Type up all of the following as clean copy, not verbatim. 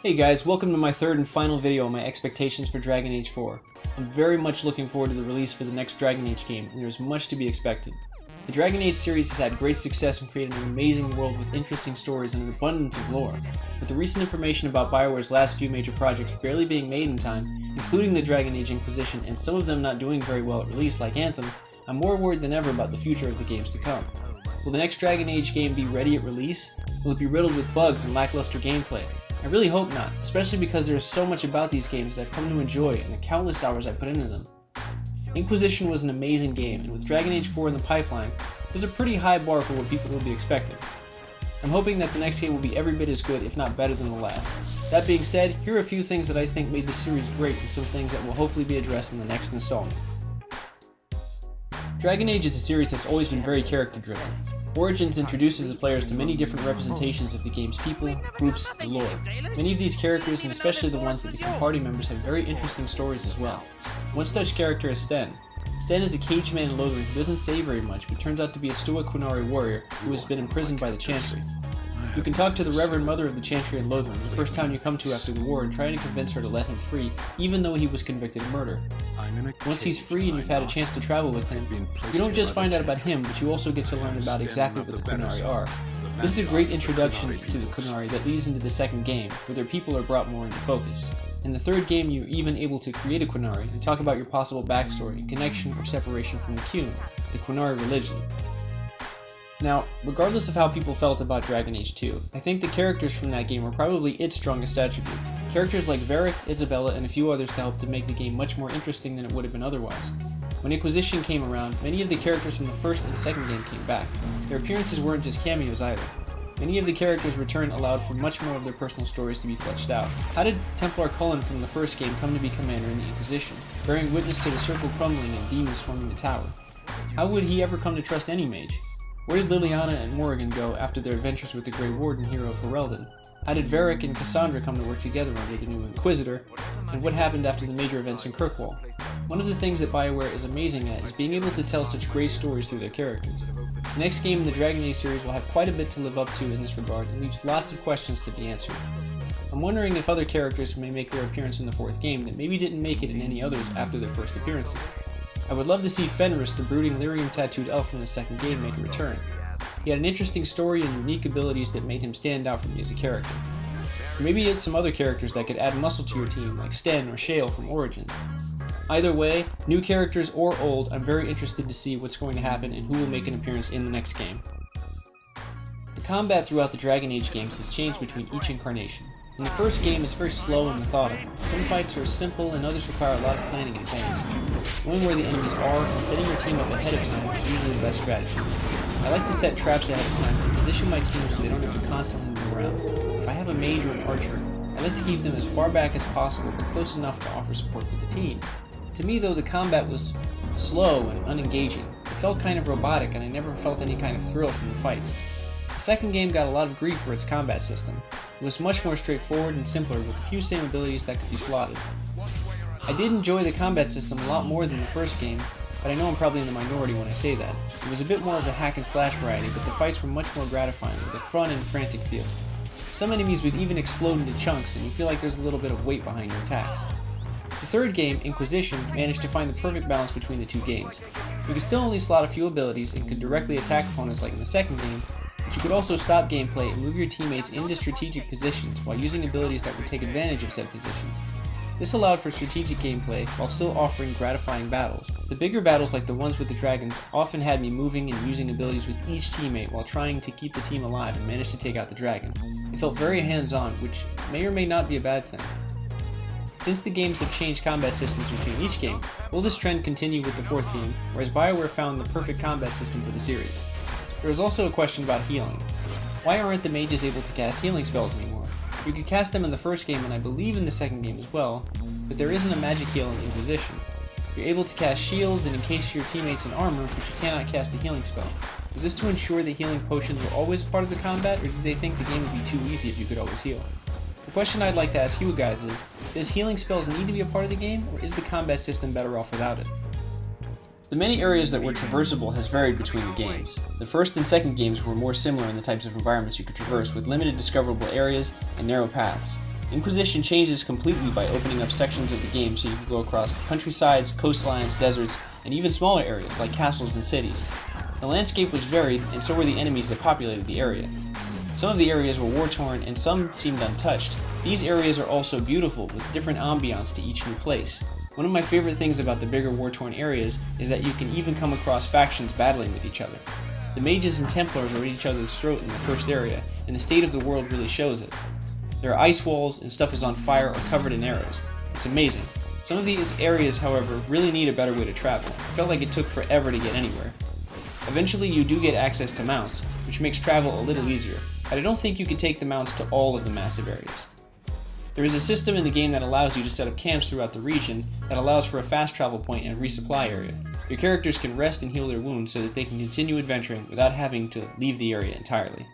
Hey guys, welcome to my third and final video on my expectations for Dragon Age 4. I'm very much looking forward to the release for the next Dragon Age game, and there's much to be expected. The Dragon Age series has had great success in creating an amazing world with interesting stories and an abundance of lore. With the recent information about BioWare's last few major projects barely being made in time, including the Dragon Age Inquisition and some of them not doing very well at release like Anthem, I'm more worried than ever about the future of the games to come. Will the next Dragon Age game be ready at release? Will it be riddled with bugs and lackluster gameplay? I really hope not, especially because there is so much about these games that I've come to enjoy and the countless hours I put into them. Inquisition was an amazing game, and with Dragon Age 4 in the pipeline, there's a pretty high bar for what people will be expecting. I'm hoping that the next game will be every bit as good, if not better than the last. That being said, here are a few things that I think made the series great and some things that will hopefully be addressed in the next installment. Dragon Age is a series that's always been very character-driven. Origins introduces the players to many different representations of the game's people, groups, and lore. Many of these characters, and especially the ones that become party members, have very interesting stories as well. One such character is Sten. Sten is a caged man in Lothern who doesn't say very much, but turns out to be a stoic Qunari warrior who has been imprisoned by the Chantry. You can talk to the Reverend Mother of the Chantry in Lothern, the first town you come to after the war, and try to convince her to let him free, even though he was convicted of murder. Once he's free and you've had a chance to travel with him, you don't just find out about him, but you also get to learn about exactly what the Qunari are. This is a great introduction to the Qunari that leads into the second game, where their people are brought more into focus. In the third game, you're even able to create a Qunari and talk about your possible backstory, connection, or separation from the Qun, the Qunari religion. Now, regardless of how people felt about Dragon Age 2, I think the characters from that game were probably its strongest attribute. Characters like Varric, Isabella, and a few others to help to make the game much more interesting than it would have been otherwise. When Inquisition came around, many of the characters from the first and second game came back. Their appearances weren't just cameos either. Many of the characters' return allowed for much more of their personal stories to be fleshed out. How did Templar Cullen from the first game come to be commander in the Inquisition, bearing witness to the circle crumbling and demons swarming the tower? How would he ever come to trust any mage? Where did Liliana and Morrigan go after their adventures with the Grey Warden hero Ferelden? How did Varric and Cassandra come to work together under the new Inquisitor? And what happened after the major events in Kirkwall? One of the things that BioWare is amazing at is being able to tell such great stories through their characters. The next game in the Dragon Age series will have quite a bit to live up to in this regard and leaves lots of questions to be answered. I'm wondering if other characters may make their appearance in the fourth game that maybe didn't make it in any others after their first appearances. I would love to see Fenris, the brooding lyrium-tattooed elf from the second game, make a return. He had an interesting story and unique abilities that made him stand out for me as a character. Or maybe it's some other characters that could add muscle to your team, like Sten or Shale from Origins. Either way, new characters or old, I'm very interested to see what's going to happen and who will make an appearance in the next game. The combat throughout the Dragon Age games has changed between each incarnation. In the first game, it's very slow and methodical. Some fights are simple and others require a lot of planning in advance. Knowing where the enemies are and setting your team up ahead of time is usually the best strategy. I like to set traps ahead of time and position my team so they don't have to constantly move around. If I have a mage or an archer, I like to keep them as far back as possible but close enough to offer support for the team. To me though, the combat was slow and unengaging. It felt kind of robotic and I never felt any kind of thrill from the fights. The second game got a lot of grief for its combat system. It was much more straightforward and simpler with a few same abilities that could be slotted. I did enjoy the combat system a lot more than the first game, but I know I'm probably in the minority when I say that. It was a bit more of the hack and slash variety, but the fights were much more gratifying with a fun and frantic feel. Some enemies would even explode into chunks and you feel like there's a little bit of weight behind your attacks. The third game, Inquisition, managed to find the perfect balance between the two games. You could still only slot a few abilities and could directly attack opponents like in the second game, but you could also stop gameplay and move your teammates into strategic positions while using abilities that would take advantage of said positions. This allowed for strategic gameplay while still offering gratifying battles. The bigger battles like the ones with the dragons often had me moving and using abilities with each teammate while trying to keep the team alive and manage to take out the dragon. It felt very hands-on, which may or may not be a bad thing. Since the games have changed combat systems between each game, will this trend continue with the fourth game, or has BioWare found the perfect combat system for the series? There is also a question about healing. Why aren't the mages able to cast healing spells anymore? You could cast them in the first game and I believe in the second game as well, but there isn't a magic heal in Inquisition. You're able to cast shields and encase your teammates in armor, but you cannot cast a healing spell. Was this to ensure that healing potions were always part of the combat, or did they think the game would be too easy if you could always heal? The question I'd like to ask you guys is, does healing spells need to be a part of the game, or is the combat system better off without it? The many areas that were traversable has varied between the games. The first and second games were more similar in the types of environments you could traverse, with limited discoverable areas and narrow paths. Inquisition changes completely by opening up sections of the game so you can go across countrysides, coastlines, deserts, and even smaller areas like castles and cities. The landscape was varied, and so were the enemies that populated the area. Some of the areas were war-torn and some seemed untouched. These areas are also beautiful, with different ambiance to each new place. One of my favorite things about the bigger war-torn areas is that you can even come across factions battling with each other. The mages and Templars are at each other's throat in the first area, and the state of the world really shows it. There are ice walls, and stuff is on fire or covered in arrows. It's amazing. Some of these areas, however, really need a better way to travel. It felt like it took forever to get anywhere. Eventually you do get access to mounts, which makes travel a little easier, but I don't think you can take the mounts to all of the massive areas. There is a system in the game that allows you to set up camps throughout the region that allows for a fast travel point and resupply area. Your characters can rest and heal their wounds so that they can continue adventuring without having to leave the area entirely.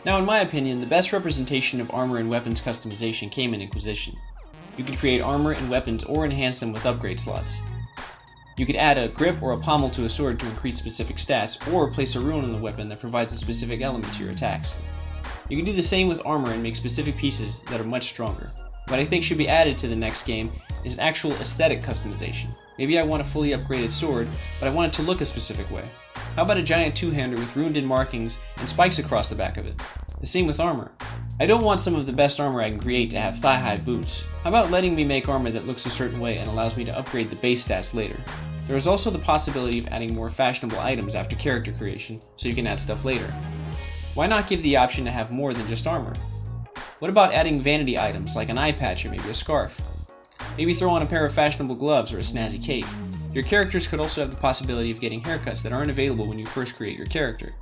Now, in my opinion, the best representation of armor and weapons customization came in Inquisition. You could create armor and weapons or enhance them with upgrade slots. You could add a grip or a pommel to a sword to increase specific stats, or place a rune on the weapon that provides a specific element to your attacks. You can do the same with armor and make specific pieces that are much stronger. What I think should be added to the next game is an actual aesthetic customization. Maybe I want a fully upgraded sword, but I want it to look a specific way. How about a giant two-hander with runed-in markings and spikes across the back of it? The same with armor. I don't want some of the best armor I can create to have thigh-high boots. How about letting me make armor that looks a certain way and allows me to upgrade the base stats later? There is also the possibility of adding more fashionable items after character creation, so you can add stuff later. Why not give the option to have more than just armor? What about adding vanity items like an eye patch or maybe a scarf? Maybe throw on a pair of fashionable gloves or a snazzy cape. Your characters could also have the possibility of getting haircuts that aren't available when you first create your character.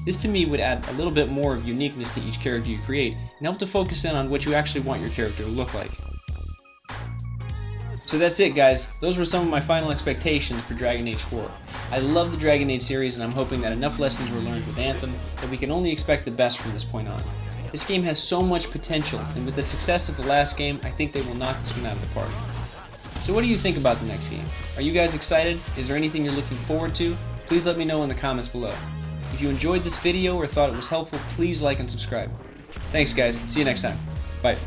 This to me would add a little bit more of uniqueness to each character you create and help to focus in on what you actually want your character to look like. So that's it, guys. Those were some of my final expectations for Dragon Age 4. I love the Dragon Age series, and I'm hoping that enough lessons were learned with Anthem that we can only expect the best from this point on. This game has so much potential, and with the success of the last game, I think they will knock this one out of the park. So what do you think about the next game? Are you guys excited? Is there anything you're looking forward to? Please let me know in the comments below. If you enjoyed this video or thought it was helpful, please like and subscribe. Thanks, guys. See you next time. Bye.